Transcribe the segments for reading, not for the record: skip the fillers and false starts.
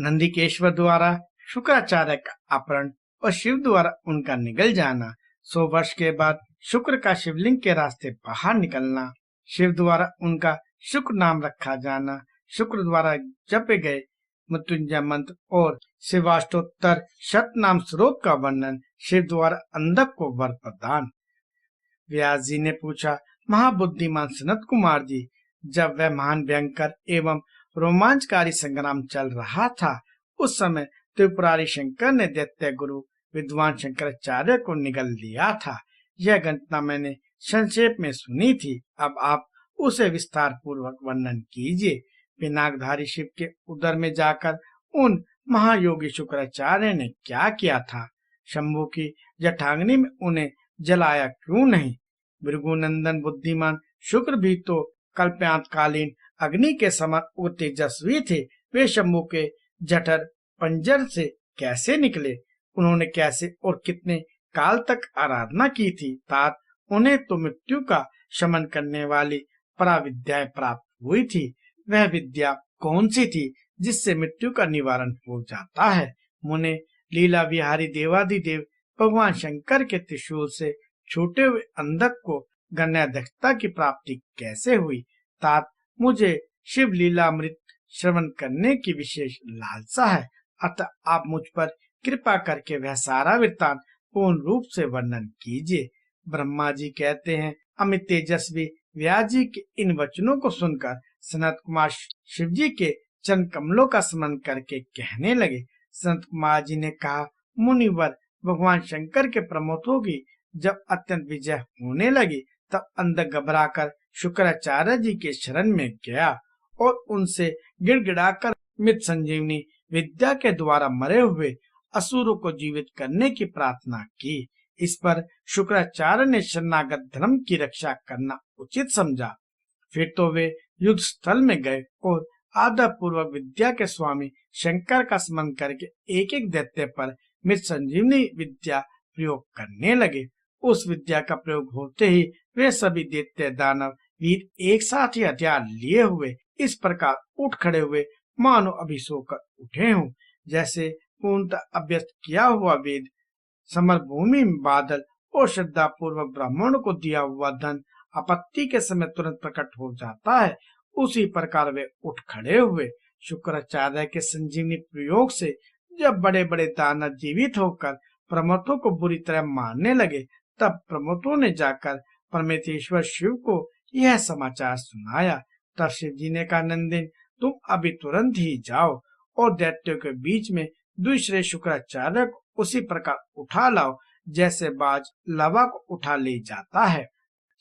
नंदिकेश्वर द्वारा शुक्राचार्य का अपहरण और शिव द्वारा उनका निगल जाना, 100 वर्ष के बाद शुक्र का शिवलिंग के रास्ते बाहर निकलना, शिव द्वारा उनका शुक्र नाम रखा जाना, शुक्र द्वारा जपे गए मृत्युंजय मंत्र और शिवाष्टोत्तर शतनाम स्रोत का वर्णन, शिव द्वारा अंधक को वर प्रदान। व्यास जी ने पूछा, महाबुद्धिमान सनत कुमार जी, जब वह महान भयंकर एवं रोमांचकारी संग्राम चल रहा था, उस समय त्रिपुरारी शंकर ने दैत्य गुरु विद्वान शंकराचार्य को निगल लिया था। यह घटना मैंने संक्षेप में सुनी थी, अब आप उसे विस्तार पूर्वक वर्णन कीजिए। पिनाकधारी शिव के उदर में जाकर उन महायोगी शुक्राचार्य ने क्या किया था? शंभु की जटाग्नि में उन्हें जलाया क्यों नहीं? भृगुनंदन बुद्धिमान शुक्र भी तो कल्पांतकालीन अग्नि के समान और तेजस्वी थे। वे शंभु के जठर पंजर से कैसे निकले? उन्होंने कैसे और कितने काल तक आराधना की थी? तात उन्हें तो मृत्यु का शमन करने वाली पराविद्या प्राप्त हुई थी। वह विद्या कौन सी थी जिससे मृत्यु का निवारण हो जाता है? मुने, लीला विहारी देवादिदेव भगवान शंकर के त्रिशूल से छूटे हुए अंधक को गण्याध्यक्षता की प्राप्ति कैसे हुई? तात मुझे शिव लीलामृत श्रवण करने की विशेष लालसा है, अतः आप मुझ पर कृपा करके वह सारा वृत्तांत पूर्ण रूप से वर्णन कीजिए। ब्रह्मा जी कहते हैं, अमित तेजस्वी व्यास जी के इन वचनों को सुनकर सनत कुमार शिव जी के चरण कमलों का स्मरण करके कहने लगे। सनत कुमार जी ने कहा, मुनिवर, भगवान शंकर के प्रमोथों की जब अत्यंत विजय होने लगी, तब अंधक घबराकर शुक्राचार्य जी के शरण में गया और उनसे गिड़गिड़ाकर मृत संजीवनी विद्या के द्वारा मरे हुए असुरों को जीवित करने की प्रार्थना की। इस पर शुक्राचार्य ने शरणागत धर्म की रक्षा करना उचित समझा। फिर तो वे युद्ध स्थल में गए और आदर पूर्वक विद्या के स्वामी शंकर का स्मरण करके एक एक दैत्य पर मृत संजीवनी विद्या प्रयोग करने लगे। उस विद्या का प्रयोग होते ही वे सभी दैत्य दानव वीर एक साथ ही हथियार लिए हुए इस प्रकार उठ खड़े हुए मानो अभी सोकर उठे हों। जैसे पूर्णतः अभ्यस्त किया हुआ वेद, समरभूमि में बादल और श्रद्धा पूर्वक ब्राह्मणों को दिया हुआ धन आपत्ति के समय तुरंत प्रकट हो जाता है, उसी प्रकार वे उठ खड़े हुए। शुक्राचार्य के संजीवनी प्रयोग से जब बड़े बड़े दानव जीवित होकर प्रमथों को बुरी तरह मारने लगे, तब प्रमथों ने जाकर परमेश्वर शिव को यह समाचार सुनाया। तब शिव जी ने कहा, नंदिन, तुम अभी तुरंत ही जाओ और दैत्यों के बीच में दूसरे शुक्राचार्य को उसी प्रकार उठा लाओ जैसे बाज लावा को उठा ले जाता है।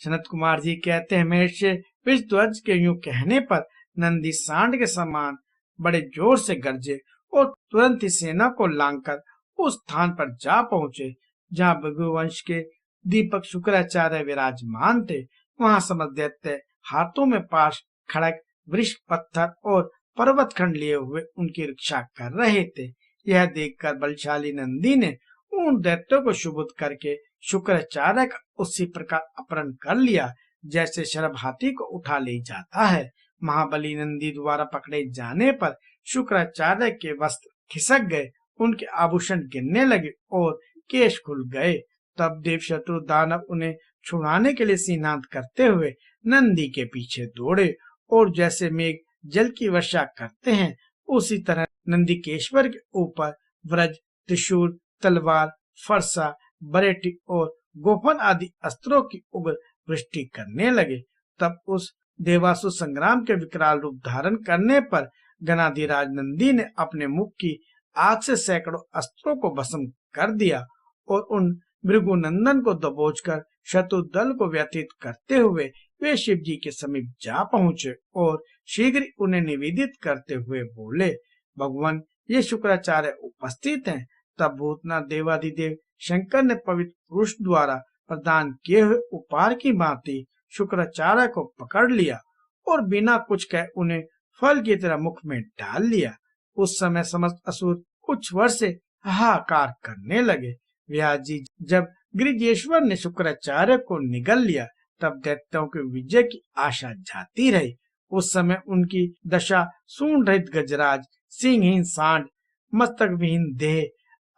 सनत कुमार जी कहते हैं, महेश विषध्वज के यूं कहने पर नंदी सांड के समान बड़े जोर से गरजे और तुरंत ही सेना को लांघकर उस स्थान पर जा पहुंचे जहां भृगुवंश के दीपक शुक्राचार्य विराजमान थे। वहां समस्त दैत्य हाथों में पाश, खड़ग, वृक्ष, पत्थर और पर्वत खंड लिए हुए उनकी रक्षा कर रहे थे। यह देखकर बलशाली नंदी ने उन दैत्यों को शुभुत करके शुक्राचार्य का उसी प्रकार अपहरण कर लिया जैसे शरभ हाथी को उठा ले जाता है। महाबली नंदी द्वारा पकड़े जाने पर शुक्राचार्य के वस्त्र खिसक गए, उनके आभूषण गिरने लगे और केश खुल गए। तब देव शत्रु दानव उन्हें छुड़ाने के लिए सिंहांत करते हुए नंदी के पीछे दौड़े और जैसे मेघ जल की वर्षा करते हैं, उसी तरह नंदिकेश्वर के ऊपर व्रज, त्रिशूल, तलवार, फरसा, बरेटी और गोफन आदि अस्त्रों की उग्र वृष्टि करने लगे। तब उस देवासुर संग्राम के विकराल रूप धारण करने पर गणाधिराज नंदी ने अपने मुख की आग से सैकड़ों अस्त्रों को भस्म कर दिया और उन भृगुनंदन को दबोचकर शत्रु दल को व्यतीत करते हुए वे शिव जी के समीप जा पहुंचे और शीघ्र उन्हें निवेदित करते हुए बोले, भगवान, ये शुक्राचार्य उपस्थित हैं। तब भूतनाथ देवादिदेव शंकर ने पवित्र पुरुष द्वारा प्रदान किए हुए उपहार की भांति शुक्राचार्य को पकड़ लिया और बिना कुछ कहे उन्हें फल की तरह मुख में डाल लिया। उस समय समस्त असुर उच्च स्वर से हाहाकार करने लगे। व्यास जी, जब गिरिजेश्वर ने शुक्राचार्य को निगल लिया, तब दैत्यों के विजय की आशा जाती रही। उस समय उनकी दशा सूंड रहित गजराज, सिंहहीन सांड, मस्तक विहीन देह,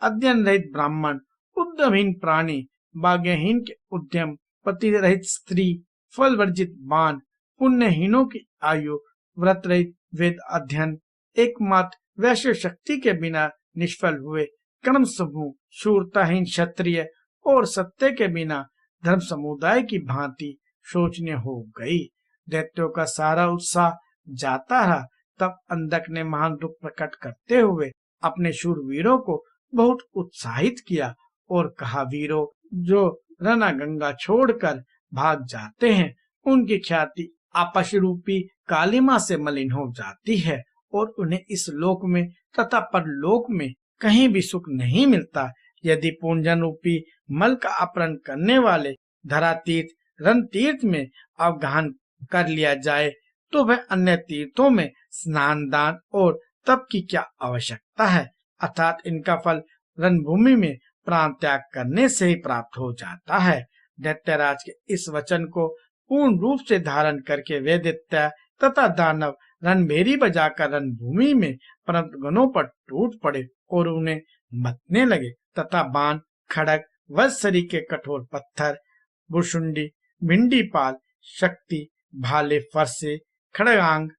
अध्ययन रहित ब्राह्मण, उद्यमहीन प्राणी, भाग्यहीन के उद्यम, पति रहित स्त्री, फल वर्जित बाण, पुण्यहीनों की आयु, व्रत रहित वेद अध्ययन, एकमात्र वैश्य शक्ति के बिना निष्फल हुए कर्म समूह, शूरताहीन क्षत्रिय और सत्य के बिना धर्म समुदाय की भांति शोचनीय हो गई। दैत्यों का सारा उत्साह जाता रहा। तब अंधक ने महान दुख प्रकट करते हुए अपने शूरवीरों को बहुत उत्साहित किया और कहा, वीरों, जो रणगंगा छोड़कर भाग जाते हैं उनकी ख्याति आपस रूपी कालिमा से मलिन हो जाती है और उन्हें इस लोक में तथा परलोक में कहीं भी सुख नहीं मिलता। यदि पूंजन रूपी मल का अपहरण करने वाले धरा तीर्थ रण तीर्थ में अवगाहन कर लिया जाए तो वह अन्य तीर्थों में स्नान, दान और तप की क्या आवश्यकता है, अर्थात इनका फल रणभूमि में प्राण त्याग करने से ही प्राप्त हो जाता है। दैत्यराज के इस वचन को पूर्ण रूप से धारण करके वे दैत्य तथा दानव रणभेरी बजाकर रणभूमि में परंत गणों पर टूट पड़े और उन्हें मथने लगे तथा बाण, खड़ग, वज्रसरी के कठोर पत्थर, भुशुंडी, भिंडीपाल, शक्ति, भाले, फरसे, खड़गांग,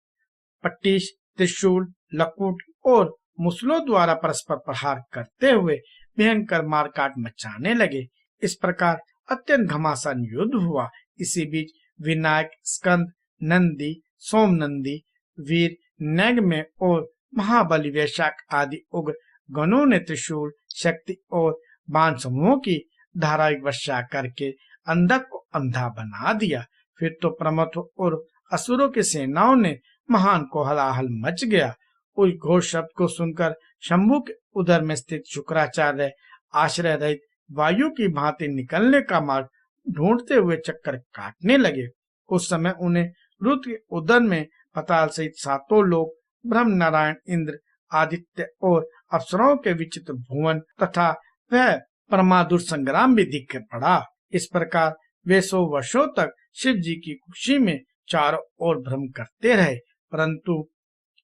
पट्टिश, त्रिशूल, लकुट और मुसलों द्वारा परस्पर प्रहार करते हुए भयंकर मारकाट मचाने लगे। इस प्रकार अत्यंत घमासान युद्ध हुआ। इसी बीच विनायक, स्कंद, नंदी, सोमनंदी, वीर, नैगमे और महाबली वैशाख आदि उग्र गणों ने त्रिशूल, शक्ति और बाण समूहों की धारावाहिक वर्षा करके अंधक को अंधा बना दिया। फिर तो प्रमथों और असुरों की सेनाओं ने महान कोलाहल मच गया। उस घोष शब्द को सुनकर शंभु के उदर में स्थित शुक्राचार्य आश्रय रहित वायु की भांति निकलने का मार्ग ढूंढते हुए चक्कर काटने लगे। उस समय उन्हें रुद्र के उदर में पाताल सहित सातों लोक, ब्रह्म, नारायण, इंद्र, आदित्य और अप्सराओं के विचित्र भुवन तथा वह परमादुर संग्राम भी दिख पड़ा। इस प्रकार वे 100 वर्षों तक शिव जी की खुशी में चारों ओर भ्रम करते रहे, परंतु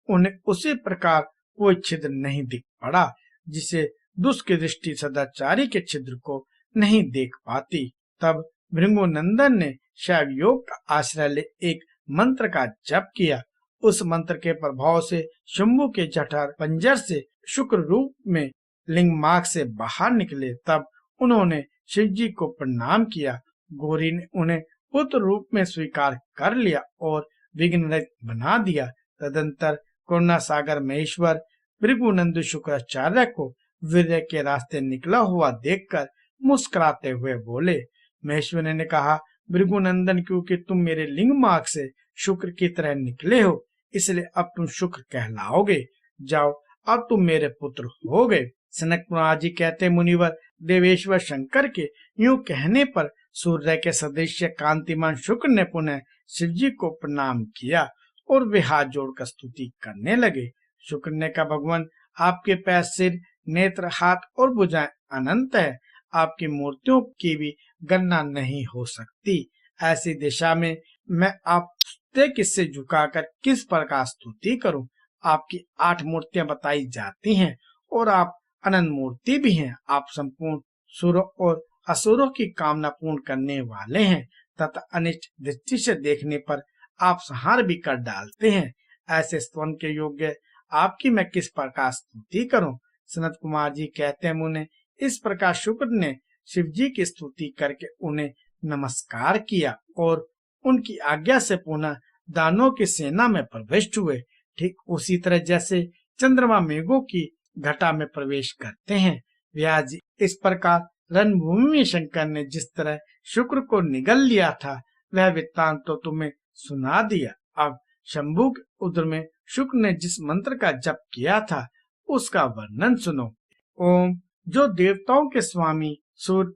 उन्हें उसी प्रकार कोई छिद्र नहीं दिख पड़ा जिसे दुष्ट की दृष्टि सदाचारी के छिद्र को नहीं देख पाती। तब भृगुनंदन ने शैव योग का आश्रय ले एक मंत्र का जप किया। उस मंत्र के प्रभाव से शंभु के जठर पंजर से शुक्र रूप में लिंग मार्ग से बाहर निकले। तब उन्होंने शिव जी को प्रणाम किया। गौरी ने उन्हें पुत्र रूप में स्वीकार कर लिया और विघ्न रहित बना दिया। तदंतर करुणा सागर महेश्वर भृगुनंद शुक्राचार्य को वीर्य के रास्ते निकला हुआ देखकर मुस्कुराते हुए बोले। महेश्वर ने कहा, भृगुनंदन, क्योंकि तुम मेरे लिंग मार्ग से शुक्र की तरह निकले हो, इसलिए अब तुम शुक्र कहलाओगे। जाओ, अब तुम मेरे पुत्र हो गए। सनक कुमार जी कहते, मुनिवर, देवेश्वर शंकर के यूं कहने पर सूर्य के सदृश कांतिमान शुक्र ने पुनः शिव जी को प्रणाम किया और वे हाथ जोड़कर स्तुति करने लगे। शुक्र ने कहा, भगवान, आपके पैर, सिर, नेत्र, हाथ और भुजाएं अनंत है। आपकी मूर्तियों की भी गणना नहीं हो सकती। ऐसी दिशा में मैं आपसे किससे झुकाकर किस प्रकार स्तुति करूं? आपकी 8 मूर्तियां बताई जाती हैं और आप अनंत मूर्ति भी हैं। आप संपूर्ण सुरों और असुरों की कामना पूर्ण करने वाले हैं तथा अनिष्ट दृष्टि से देखने पर आप संहार भी कर डालते हैं। ऐसे स्तवन के योग्य आपकी मैं किस प्रकार स्तुति करूं? सनत कुमार जी कहते हैं, मुने, इस प्रकार शुक्र ने शिव जी की स्तुति करके उन्हें नमस्कार किया और उनकी आज्ञा से पुनः दानों की सेना में प्रविष्ट हुए। ठीक उसी तरह जैसे चंद्रमा मेघों की घटा में प्रवेश करते हैं। व्यास जी, इस प्रकार रणभूमि में शंकर ने जिस तरह शुक्र को निगल लिया था वह वृत्तांत तो तुम्हें सुना दिया। अब शंभु के उदर में शुक्र ने जिस मंत्र का जप किया था उसका वर्णन सुनो। ओम, जो देवताओं के स्वामी, सूर्य,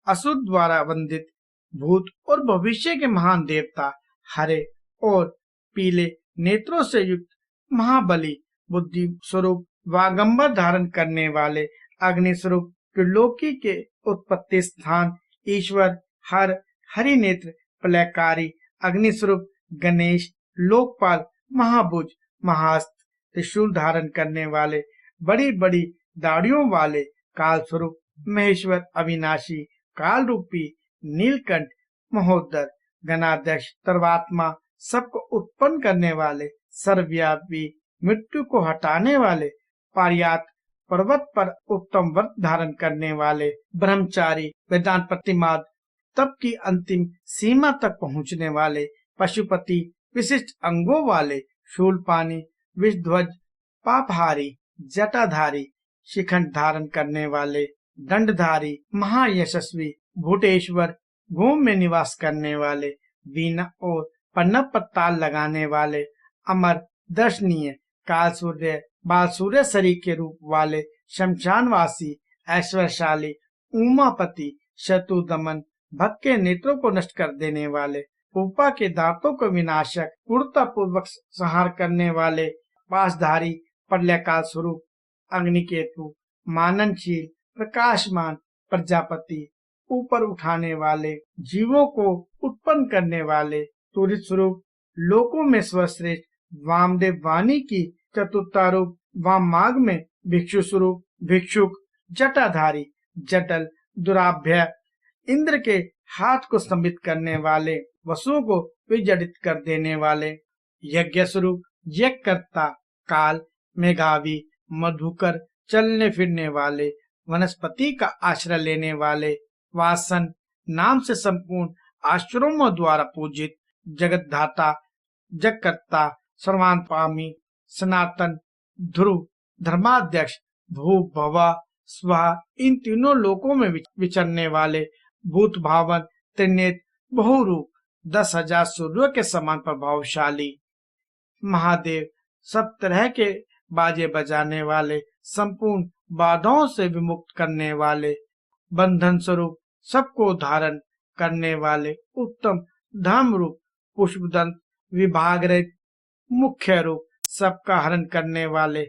असुर द्वारा वंदित, भूत और भविष्य के महान देवता, हरे और पीले नेत्रों से युक्त महाबली, बुद्धि स्वरूप वागंबर धारण करने वाले, अग्नि स्वरूप त्रिलोकी के उत्पत्ति स्थान ईश्वर, हर, हरि नेत्र, प्रलयकारी, अग्नि स्वरूप गणेश, लोकपाल, महाभुज, महाअस्त्र, त्रिशूल धारण करने वाले, बड़ी बड़ी दाढ़ियों वाले, काल स्वरूप, महेश्वर, अविनाशी, काल रूपी, नीलकंठ, महोदर, गणाध्यक्ष, सर्वात्मा, सबको उत्पन्न करने वाले, सर्वव्यापी, मृत्यु को हटाने वाले, पारियात, पर्वत पर उत्तम व्रत धारण करने वाले, ब्रह्मचारी, वेदांत प्रतिमाद, तप की अंतिम सीमा तक पहुंचने वाले, पशुपति, विशिष्ट अंगों वाले, शूलपानी, विषध्वज, पापहारी, जटाधारी, शिखंड धारण करने वाले, दंडधारी, महायशस्वी, भूतेश्वर, भूमि में निवास करने वाले, वीणा और पन्नप पर ताल लगाने वाले, अमर, दर्शनीय, काल सूर्य, बाल सूर्य शरीर के रूप वाले, शमशानवासी, ऐश्वर्यशाली, उमापति, शत्रु दमन, भक्त के नेत्रों को नष्ट कर देने वाले, उपा के दांतों को विनाशक, क्रूरता पूर्वक संहार करने वाले, पासधारी, प्रलयकाल स्वरूप, अग्निकेतु, माननशील, प्रकाशमान, प्रजापति, ऊपर उठाने वाले, जीवों को उत्पन्न करने वाले, तुरित स्वरूप, लोकों में सर्वश्रेष्ठ, वामदेव वाणी की चतुर्था रूप, वाम मार्ग में भिक्षु स्वरूप, भिक्षुक, जटाधारी, जटल, दुराभ्य, इंद्र के हाथ को स्तंभित करने वाले, वसुओं को विजड़ित कर देने वाले, यज्ञ स्वरूप, यज्ञकर्ता, काल, मेघावी, मधुकर, चलने फिरने वाले, वनस्पति का आश्रय लेने वाले, वासन, नाम से संपूर्ण आश्रमों द्वारा पूजित, जगतधाता, जगकर्ता, सर्वांतपामी, सनातन, ध्रुव, धर्माध्यक्ष, भू, भवा, स्वाहा, इन तीनों लोकों में विचरने वाले, भूत भावन, त्रिनेत्र, बहुरूप, 10,000 सूर्यों के समान प्रभावशाली, महादेव, सब तरह के बाजे बजाने वाले, संपूर्ण बाधाओं से विमुक्त करने वाले, बंधन स्वरूप, सबको धारण करने वाले, उत्तम धर्म रूप, पुष्पदंत, विभाग रहित, मुख्य रूप, सबका हरण करने वाले,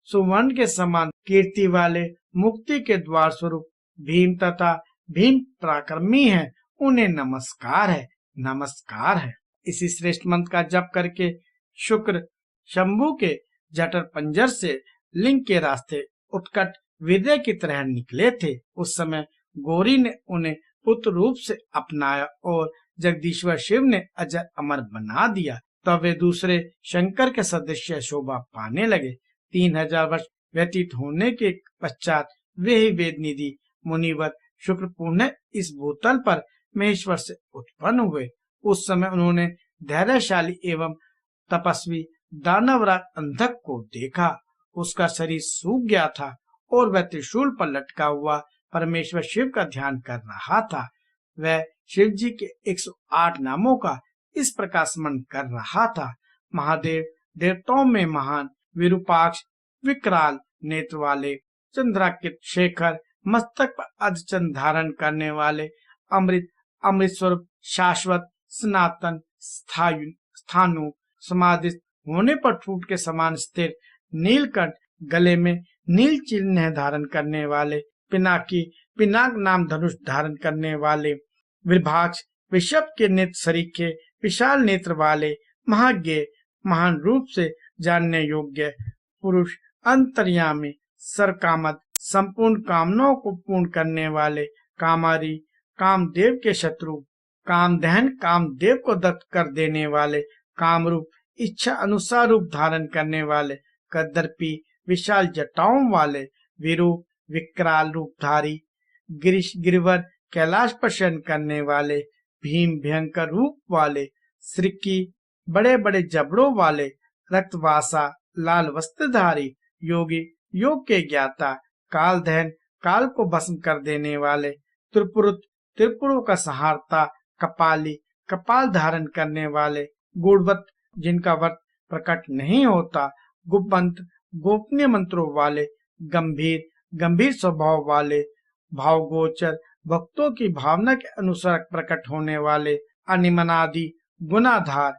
सुवर्ण के समान कीर्ति वाले, मुक्ति के द्वार स्वरूप, भीम तथा भीम पराक्रमी है, उन्हें नमस्कार है, नमस्कार है। इसी श्रेष्ठ मंत्र का जप करके शुक्र शंभु के जठर पंजर से लिंग के रास्ते उत्कट विदय की तरह निकले थे। उस समय गौरी ने उन्हें पुत्र रूप से अपनाया और जगदीश्वर शिव ने अजर अमर बना दिया। तब वे दूसरे शंकर के सदस्य शोभा पाने लगे। 3000 वर्ष व्यतीत होने के पश्चात वे ही वेद निधि मुनिवर शुक्र पुनः इस भूतल पर महेश्वर से उत्पन्न हुए। उस समय उन्होंने धैर्यशाली एवं तपस्वी दानवराज अंधक को देखा। उसका शरीर सूख गया था और वह त्रिशूल पर लटका हुआ परमेश्वर शिव का ध्यान कर रहा था। वह शिव जी के 108 नामों का इस प्रकार स्मरण कर रहा था। महादेव देवताओं में महान, विरूपाक्ष, विकराल नेत्र वाले, चंद्राकृत, शेखर, मस्तक पर अर्धचंद्र धारण करने वाले, अमृत, अमृत स्वरूप, शाश्वत, सनातन, स्थानु, समाधि होने पर ठूठ के समान स्थिर, नीलकंठ, गले में नील चिन्ह धारण करने वाले, पिनाकी, पिनाक नाम धनुष धारण करने वाले, विभाक्ष, विषभ के नेत्र सरीखे, विशाल नेत्र वाले, महाज्ञ, महान रूप से जानने योग्य पुरुष, अंतर्यामी, सरकामद, संपूर्ण कामनाओं को पूर्ण करने वाले, कामारी, कामदेव के शत्रु, कामदहन, कामदेव को दत्त कर देने वाले, कामरूप, इच्छा अनुसार रूप धारण करने वाले, कदर्पी, विशाल जटाओं वाले, विरूप, विकराल रूपधारी, गिरिवर, कैलाश पर शयन करने वाले, भीम, भयंकर रूप वाले, श्रीकी, बड़े बड़े जबड़ों वाले, रक्तवासा, लाल वस्त्रधारी, योगी, योग के ज्ञाता, काल दहन, काल को भस्म कर देने वाले, त्रिपुरुत, त्रिपुरों का संहारता, कपाली, कपाल धारण करने वाले, गुणवत, जिनका व्रत प्रकट नहीं होता, गुप्तमंत, गोपनीय मंत्रों वाले, गंभीर, गंभीर स्वभाव वाले, भावगोचर, भक्तों की भावना के अनुसार प्रकट होने वाले, अनिमनादि, गुणाधार,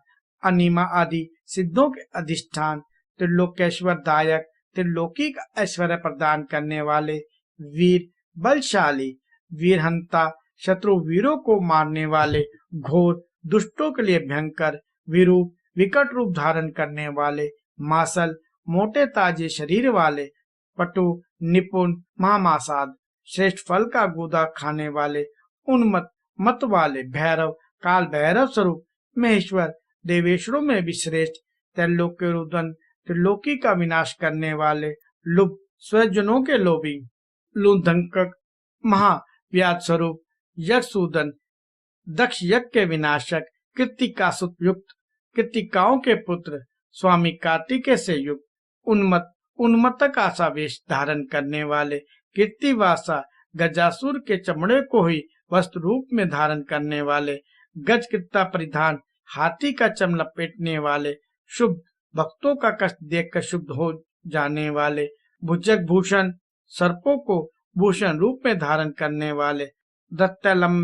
अनिमा आदि सिद्धों के अधिष्ठान, त्रिलोकेश्वर दायक, त्रिलोकी का ऐश्वर्य प्रदान करने वाले, वीर, बलशाली, वीरहंता, शत्रु वीरों को मारने वाले, घोर, दुष्टों के लिए भयंकर, विरूप, विकट रूप धारण करने वाले, मासल, मोटे ताजे शरीर वाले, पटु, निपुण, महामासाद, श्रेष्ठ फल का गूदा खाने वाले, उन्मत्त मत वाले, भैरव, काल भैरव स्वरूप, महेश्वर, देवेश्वरों में भी श्रेष्ठ, त्रैलोक्य रुदन, त्रिलोकी का विनाश करने वाले, लुभ, स्वजनों के लोभी, लुधंकक, महाव्याध स्वरूप, यशसूदन, दक्ष यज्ञ के विनाशक, कृतिकासुत युक्त, कृतिकाओं के पुत्र, स्वामी कार्तिकेय से युक्त, उन्मत्त, उन्मत्तक आशा वेश धारण करने वाले, कीर्तिवासा, गजासुर के चमड़े को ही वस्त्र रूप में धारण करने वाले, गजकृता परिधान, हाथी का चम लपेटने वाले, शुभ, भक्तों का कष्ट देखकर शुद्ध हो जाने वाले, भुजग भूषण, सर्पों को भूषण रूप में धारण करने वाले, दत्तलम,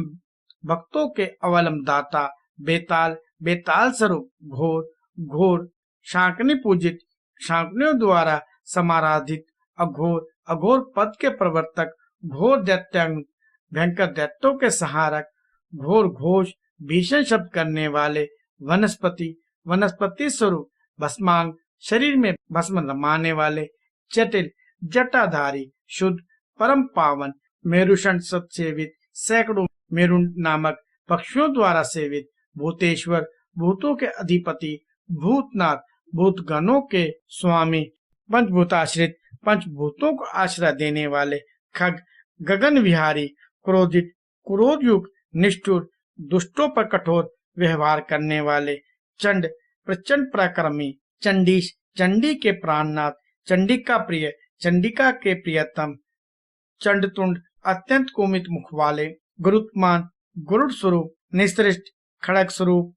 भक्तों के अवलम दाता, बेताल, बेताल स्वरूप, घोर, घोर, शांकनी पूजित, शांकनियों द्वारा समाराधित, अघोर, अघोर पद के प्रवर्तक, घोर दैत्यांग, भयंकर दैत्यों के सहारक, घोर घोष, भीषण शब्द करने वाले, वनस्पति, वनस्पति स्वरूप, भस्मांग, शरीर में भस्म रमाने वाले, जटिल, जटाधारी, शुद्ध, परम पावन, मेरुषण सत्सेवित, सैकड़ों मेरुण नामक पक्षियों द्वारा सेवित, भूतेश्वर, भूतों के अधिपति, भूतनाथ, भूतगणों के स्वामी, पंचभूताश्रित, पंचभूतों को आश्रय देने वाले, खग, गगन विहारी, क्रोधित, क्रोधयुक्त, निष्ठुर, दुष्टों पर कठोर व्यवहार करने वाले, चंड, प्रचंड पराक्रमी, चंडीश, चंडी के प्राणनाथ, चंडिका प्रिय, चंडिका के प्रियतम, चंडतुंड, अत्यंत कोमित मुख वाले, गुरुत्मान, गुरुड़ स्वरूप, निश्रेष्ठ, खड़ग स्वरूप,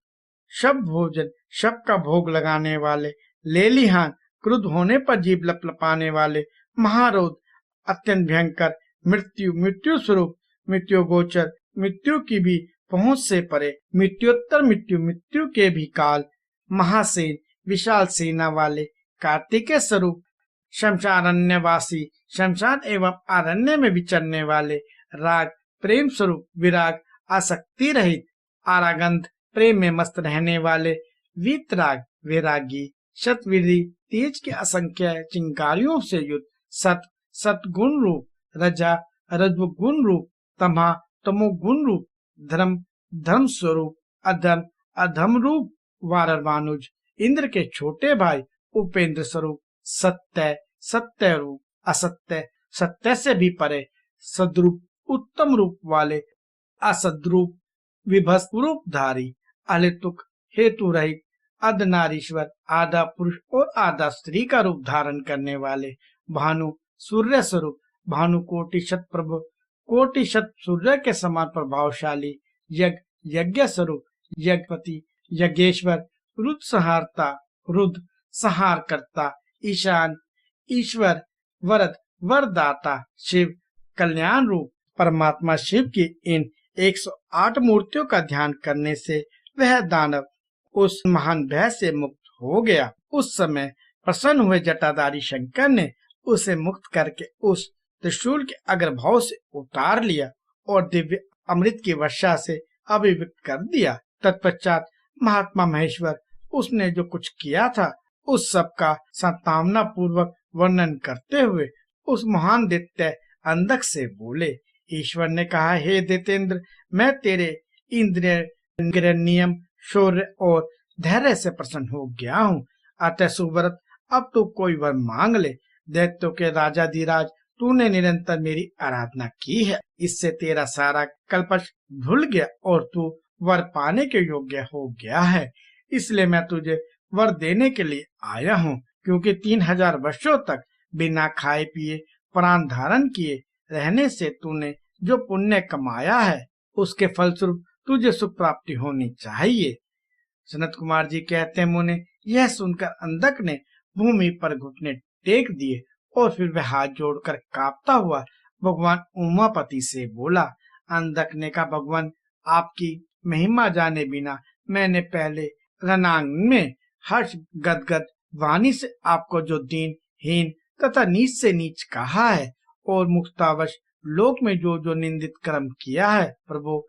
शब्द भोजन, शब्द का भोग लगाने वाले, लेलिहान, क्रुद्ध होने पर जीभ लपलपाने वाले, महारोध, अत्यंत भयंकर, मृत्यु, मृत्यु स्वरूप, मृत्यु गोचर, मृत्यु की भी पहुंच से परे, मृत्योत्तर मृत्यु, मृत्यु के भी काल, महासेन, विशाल सेना वाले, कार्तिकेय स्वरूप, शमशारण्यवासी, शमशान एवं अरण्य में विचरने वाले, राग, प्रेम स्वरूप, विराग, आसक्ति रहित, आरागंध, प्रेम में मस्त रहने वाले, वीतराग, वैरागी, शतविधि, तेज के असंख्य चिंगारियों से युक्त, सत, सतगुण रूप, रजा, रजगुण रूप, तमहा, तमोगुण रूप, धर्म, धर्म स्वरूप, अधम, अधम रूप, वारवानुज, इंद्र के छोटे भाई, उपेंद्र स्वरूप, सत्य, सत्य रूप, असत्य, सत्य से भी परे, सद्रूप, उत्तम रूप वाले, असद्रूप, विभस्त रूपधारी, अलितुक, हेतु रहित, अर्धनारीश्वर, आधा पुरुष और आधा स्त्री का रूप धारण करने वाले, भानु, सूर्य स्वरूप, भानु कोटि शत प्रभ, कोटि शत सूर्य के समान प्रभावशाली, यज्ञ, यज्ञ स्वरूप, यज्ञपति, यज्ञेश्वर, रुद्र संहारता, रुद्र संहार करता, ईशान, ईश्वर, वरद, वरदाता, शिव, कल्याण रूप, परमात्मा शिव की इन 108 मूर्तियों का ध्यान करने से वह दानव उस महान भय से मुक्त हो गया। उस समय प्रसन्न हुए जटाधारी शंकर ने उसे मुक्त करके उस त्रिशूल के अग्रभाग से उतार लिया और दिव्य अमृत की वर्षा से अभिव्यक्त कर दिया। तत्पश्चात महात्मा महेश्वर उसने जो कुछ किया था उस सब का संतावना पूर्वक वर्णन करते हुए उस महान दैत्य अंधक से बोले। ईश्वर ने कहा, हे दैत्येंद्र, मैं तेरे इंद्रिय नियम, शौर्य और धैर्य से प्रसन्न हो गया हूँ। अतः सुव्रत, अब तू कोई वर मांग ले। दैत्यों के राजाधिराज, तूने निरंतर मेरी आराधना की है, इससे तेरा सारा कल्पश धुल गया और तू वर पाने के योग्य हो गया है। इसलिए मैं तुझे वर देने के लिए आया हूँ, क्योंकि 3000 वर्षों तक बिना खाए पिए प्राण धारण किए रहने से तूने जो पुण्य कमाया है उसके फलस्वरूप तुझे सुख प्राप्ति होनी चाहिए। सनत कुमार जी कहते हैं, मुने यह सुनकर अंधक ने भूमि पर घुटने टेक दिए और फिर वह हाथ जोड़कर कांपता हुआ भगवान उमापति से बोला। अंधक ने कहा, भगवान, आपकी महिमा जाने बिना मैंने पहले रणांगन में हर्ष गदगद वाणी से आपको जो दीन, हीन तथा नीच से नीच कहा है और मुक्तावश लोक में जो जो निंदित कर्म किया है, प्रभु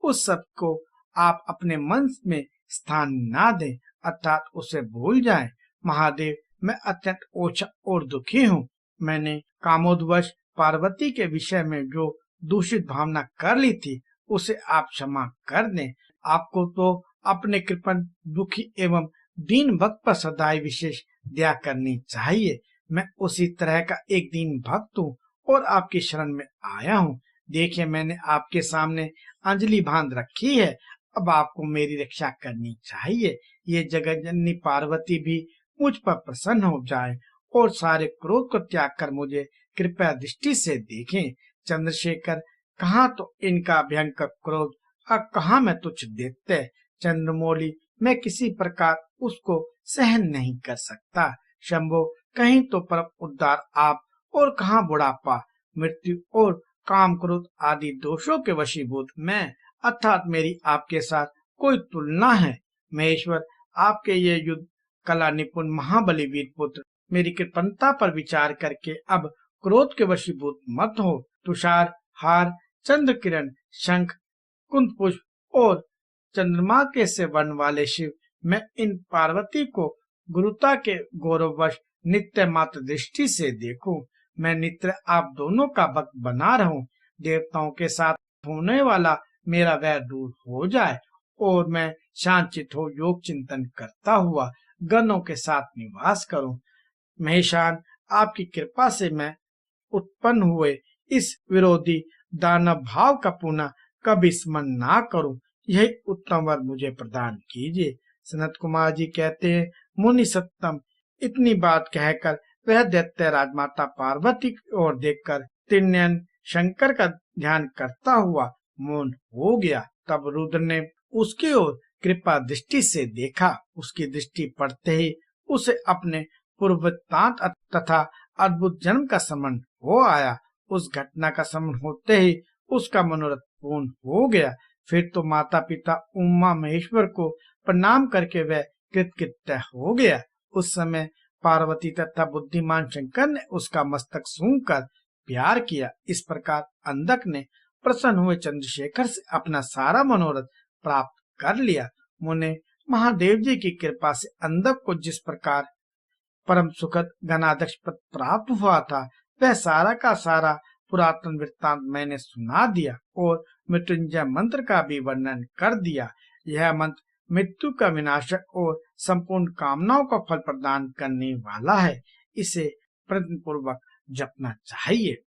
उस सब को आप अपने मन में स्थान ना दें। अर्थात उसे भूल जाएं। महादेव, मैं अत्यंत ओछा और दुखी हूँ। मैंने कामोदवश पार्वती के विषय में जो दूषित भावना कर ली थी उसे आप क्षमा कर दें। आपको तो अपने कृपण दुखी एवं दीन भक्त पर सदाई विशेष दया करनी चाहिए। मैं उसी तरह का एक दीन भक्त हूँ और आपकी शरण में आया हूँ। देखिए, मैंने आपके सामने अंजलि बांध रखी है। अब आपको मेरी रक्षा करनी चाहिए। ये जगत जननी पार्वती भी मुझ पर प्रसन्न हो जाए और सारे क्रोध को त्याग कर मुझे कृपया दृष्टि से देखें। चंद्रशेखर, कहाँ तो इनका भयंकर क्रोध और कहाँ मैं तुच्छ दैत्य चंद्रमौली, मैं किसी प्रकार उसको सहन नहीं कर सकता। शंभो, कहीं तो परम उद्धार आप और कहाँ बुढ़ापा, मृत्यु और काम क्रोध आदि दोषों के वशीभूत मैं, अर्थात मेरी आपके साथ कोई तुलना है। महेश्वर, आपके ये युद्ध कला निपुण महाबली वीर पुत्र मेरी कृपणता पर विचार करके अब क्रोध के वशीभूत मत हो। तुषार हार, चंद्र किरण, शंख, कुंद पुष्प और चंद्रमा के से वर्ण वाले शिव, मैं इन पार्वती को गुरुता के गौरववश नित्य मात्र दृष्टि से देखूं। मैं नित्य आप दोनों का भक्त बना रहूं। देवताओं के साथ होने वाला मेरा वैर दूर हो जाए और मैं शांतचित्त हो योग चिंतन करता हुआ गणों के साथ निवास करूं। महेशान, आपकी कृपा से मैं उत्पन्न हुए इस विरोधी दानव भाव का पुनः कभी स्मरण ना करूं, यही उत्तम वर मुझे प्रदान कीजिए। सनत कुमार जी कहते हैं, मुनि सत्तम। इतनी बात कहकर वह दैत्य राजमाता पार्वती की ओर देखकर त्रिनयन शंकर का ध्यान करता हुआ मौन हो गया। तब रुद्र ने उसकी ओर कृपा दृष्टि से देखा। उसकी दृष्टि पड़ते ही उसे अपने पूर्ववृत्तांत तथा अद्भुत जन्म का स्मरण हो आया। उस घटना का स्मरण होते ही उसका मनोरथ पूर्ण हो गया। फिर तो माता पिता उमा महेश्वर को प्रणाम करके वह कृतकृत्य हो गया। उस समय पार्वती तथा बुद्धिमान शंकर ने उसका मस्तक सूंघकर प्यार किया। इस प्रकार अंधक ने प्रसन्न हुए चंद्रशेखर से अपना सारा मनोरथ प्राप्त कर लिया। मुने, महादेव जी की कृपा से अंधक को जिस प्रकार परम सुखद गणाध्यक्ष पद प्राप्त हुआ था, वह सारा का सारा पुरातन वृत्तांत मैंने सुना दिया और मृत्युंजय मंत्र का भी वर्णन कर दिया। यह मंत्र मृत्यु का विनाशक और संपूर्ण कामनाओं का फल प्रदान करने वाला है। इसे प्रयत्न पूर्वक जपना चाहिए।